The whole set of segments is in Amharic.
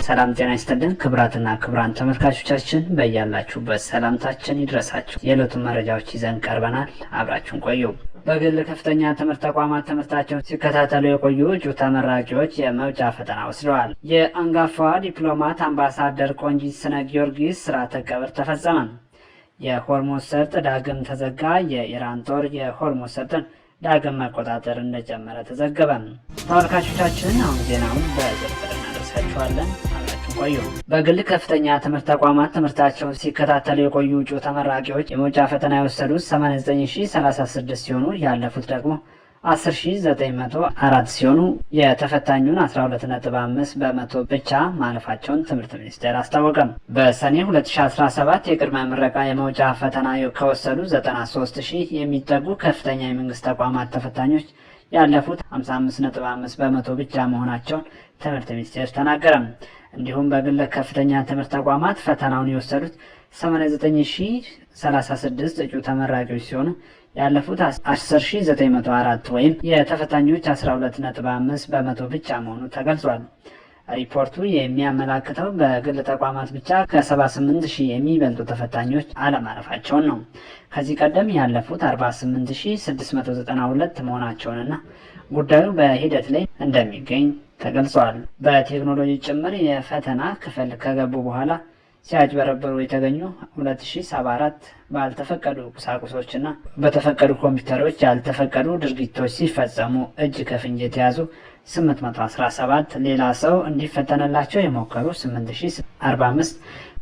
ሰላም ጤና ይስጥልን ክብራትና ክብራን ተመልካቾቻችን በእያላችሁበት ሰላምታችን ይድረሳችሁ። የዕለቱን መረጃዎች ይዘን ቀርበናል። አብራችሁን ቆዩ። በግል ከፍተኛ ትምህርት ተቋማት ትምህርታቸውን ሲከታተሉ የቆዩ እጩ ተመራቂዎች የመውጫ ፈተና ወስደዋል። የአንጋፋዋ ዲፕሎማት አምባሳደር ቆንጂት ስነ ጊዮርጊስ ስርዓተ ቀብር ተፈጸመ። የሆርሙዝ ሰርጥ ዳግም ተዘጋ። የኢራን ጦር የሆርሙዝ ሰርጥን ዳግም መቆጣጠር እንደጀመረ ተዘገበ። ተመልካቾቻችን አሁን ዜናውን በዝርዝር እናደርሳችኋለን። አብራችሁን ቆዩ። በግል ከፍተኛ ትምህርት ተቋማት ትምህርታቸውን ሲከታተሉ የቆዩ እጩ ተመራቂዎች የመውጫ ፈተና የወሰዱት 89036 ሲሆኑ ያለፉት ደግሞ 10904 ሲሆኑ የተፈታኙን 12.5 በመቶ ብቻ ማለፋቸውን ትምህርት ሚኒስቴር አስታወቀም። በሰኔ 2017 የቅድመ ምረቃ የመውጫ ፈተና ከወሰዱ 93000 የሚጠጉ ከፍተኛ የመንግስት ተቋማት ተፈታኞች ያለፉት 55.5 በመቶ ብቻ መሆናቸውን ትምህርት ሚኒስቴር ተናገረም። እንዲሁም በግል ከፍተኛ ትምህርት ተቋማት ፈተናውን የወሰዱት 89036 እጩ ተመራቂዎች ሲሆኑ ያለፉት 10904 ወይም የተፈታኞች 12.5 በመቶ ብቻ መሆኑ ተገልጿል። ሪፖርቱ የሚያመላክተው በግል ተቋማት ብቻ ከ78000 የሚበልጡ ተፈታኞች አለማለፋቸውን ነው። ከዚህ ቀደም ያለፉት 48692 መሆናቸውንና ጉዳዩ በሂደት ላይ እንደሚገኝ ተገልጿል። በቴክኖሎጂ ጭምር የፈተና ክፍል ከገቡ በኋላ ሲያጭበረበሩ የተገኙ 2074 ባልተፈቀዱ ቁሳቁሶችና በተፈቀዱ ኮምፒውተሮች ያልተፈቀዱ ድርጊቶች ሲፈጸሙ እጅ ከፍንጅ የተያዙ 817፣ ሌላ ሰው እንዲፈተንላቸው የሞከሩ 8045፣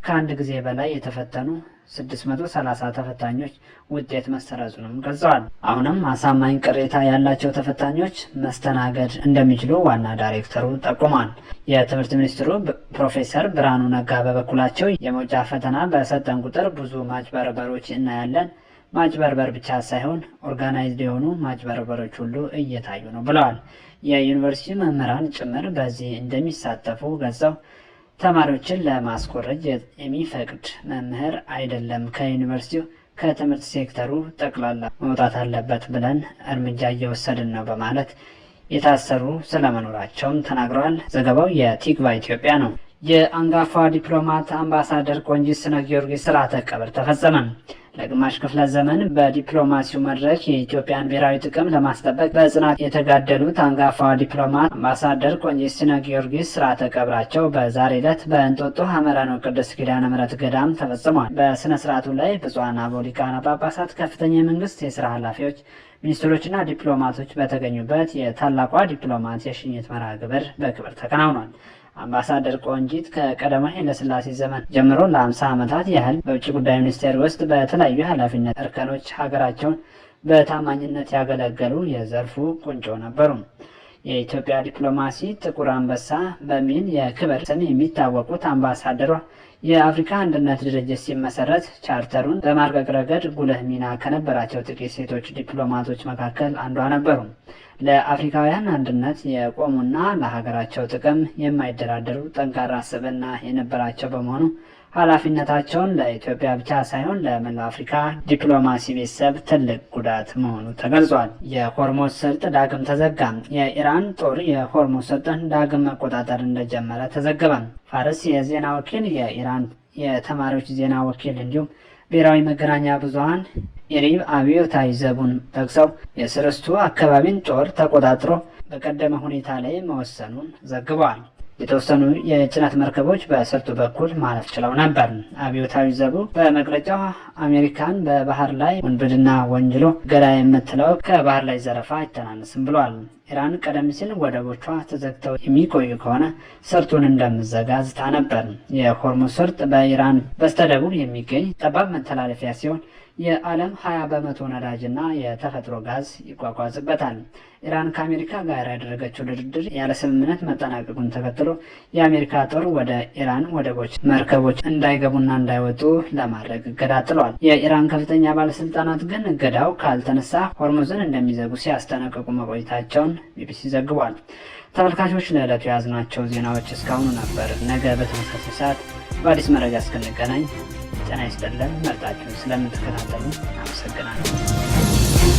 ከአንድ ጊዜ በላይ የተፈተኑ 630 ተፈታኞች ውጤት መሰረዙንም ገልጸዋል። አሁንም አሳማኝ ቅሬታ ያላቸው ተፈታኞች መስተናገድ እንደሚችሉ ዋና ዳይሬክተሩ ጠቁሟል። የትምህርት ሚኒስትሩ ፕሮፌሰር ብርሃኑ ነጋ በበኩላቸው የመውጫ ፈተና በሰጠን ቁጥር ብዙ ማጭበርበሮች እናያለን። ማጭበርበር ብቻ ሳይሆን ኦርጋናይዝድ የሆኑ ማጭበርበሮች ሁሉ እየታዩ ነው ብለዋል። የዩኒቨርሲቲ መምህራን ጭምር በዚህ እንደሚሳተፉ ገልጸው ተማሪዎችን ለማስኮረጅ የሚፈቅድ መምህር አይደለም፣ ከዩኒቨርሲቲው ከትምህርት ሴክተሩ ጠቅላላ መውጣት አለበት ብለን እርምጃ እየወሰድን ነው በማለት የታሰሩ ስለመኖራቸውም ተናግረዋል። ዘገባው የቲግቫ ኢትዮጵያ ነው። የአንጋፋ ዲፕሎማት አምባሳደር ቆንጂት ስነ ጊዮርጊስ ስርዓተ ቀብር ተፈጸመ። ለግማሽ ክፍለ ዘመን በዲፕሎማሲው መድረክ የኢትዮጵያን ብሔራዊ ጥቅም ለማስጠበቅ በጽናት የተጋደሉት አንጋፋ ዲፕሎማት አምባሳደር ቆንጂት ስነ ጊዮርጊስ ስርዓተ ቀብራቸው በዛሬው ዕለት በእንጦጦ ሐመረ ቅድስት ኪዳነ ምሕረት ገዳም ተፈጽሟል። በስነ ስርዓቱ ላይ ብፁዓን አበው ሊቃነ ጳጳሳት፣ ከፍተኛ የመንግስት የስራ ኃላፊዎች፣ ሚኒስትሮችና ዲፕሎማቶች በተገኙበት የታላቋ ዲፕሎማት የሽኝት መርሃ ግብር በክብር ተከናውኗል። አምባሳደር ቆንጂት ከቀዳማዊ ኃይለ ሥላሴ ዘመን ጀምሮ ለ50 ዓመታት ያህል በውጭ ጉዳይ ሚኒስቴር ውስጥ በተለያዩ ኃላፊነት እርከኖች ሀገራቸውን በታማኝነት ያገለገሉ የዘርፉ ቁንጮ ነበሩ። የኢትዮጵያ ዲፕሎማሲ ጥቁር አንበሳ በሚል የክብር ስም የሚታወቁት አምባሳደሯ የአፍሪካ አንድነት ድርጅት ሲመሰረት ቻርተሩን በማርቀቅ ረገድ ጉልህ ሚና ከነበራቸው ጥቂት ሴቶች ዲፕሎማቶች መካከል አንዷ ነበሩ። ለአፍሪካውያን አንድነት የቆሙና ለሀገራቸው ጥቅም የማይደራደሩ ጠንካራ ስብዕና የነበራቸው በመሆኑ ኃላፊነታቸውን ለኢትዮጵያ ብቻ ሳይሆን ለመላው አፍሪካ ዲፕሎማሲ ቤተሰብ ትልቅ ጉዳት መሆኑ ተገልጿል። የሆርሙዝ ሰርጥ ዳግም ተዘጋ። የኢራን ጦር የሆርሙዝ ሰርጥን ዳግም መቆጣጠር እንደጀመረ ተዘገበ። ፋርስ የዜና ወኪል፣ የኢራን የተማሪዎች ዜና ወኪል እንዲሁም ብሔራዊ መገናኛ ብዙኃን ኢሪብ አብዮታዊ ዘቡን ጠቅሰው የስርስቱ አካባቢን ጦር ተቆጣጥሮ በቀደመ ሁኔታ ላይ መወሰኑን ዘግበዋል። የተወሰኑ የጭነት መርከቦች በሰርጡ በኩል ማለፍ ችለው ነበር። አብዮታዊ ዘቡ በመግለጫው አሜሪካን በባህር ላይ ውንብድና ወንጅሎ ገዳ የምትለው ከባህር ላይ ዘረፋ አይተናነስም ብሏል። ኢራን ቀደም ሲል ወደቦቿ ተዘግተው የሚቆዩ ከሆነ ሰርጡን እንደምዘጋ ዝታ ነበር። የሆርሙዝ ሰርጥ በኢራን በስተደቡብ የሚገኝ ጠባብ መተላለፊያ ሲሆን የዓለም 20 በመቶ ነዳጅና የተፈጥሮ ጋዝ ይጓጓዝበታል። ኢራን ከአሜሪካ ጋር ያደረገችው ድርድር ያለ ስምምነት መጠናቀቁን ተከትሎ የአሜሪካ ጦር ወደ ኢራን ወደቦች መርከቦች እንዳይገቡና እንዳይወጡ ለማድረግ እገዳ ጥሏል። የኢራን ከፍተኛ ባለስልጣናት ግን እገዳው ካልተነሳ ሆርሙዝን እንደሚዘጉ ሲያስጠነቅቁ መቆየታቸውን ቢቢሲ ዘግቧል። ተመልካቾች ለዕለቱ የያዝናቸው ዜናዎች እስካሁኑ ነበር። ነገ በተመሳሳይ ሰዓት በአዲስ መረጃ እስክንገናኝ ጤና ይስጥልን። መርጣችሁን ስለምትከታተሉ አመሰግናለሁ።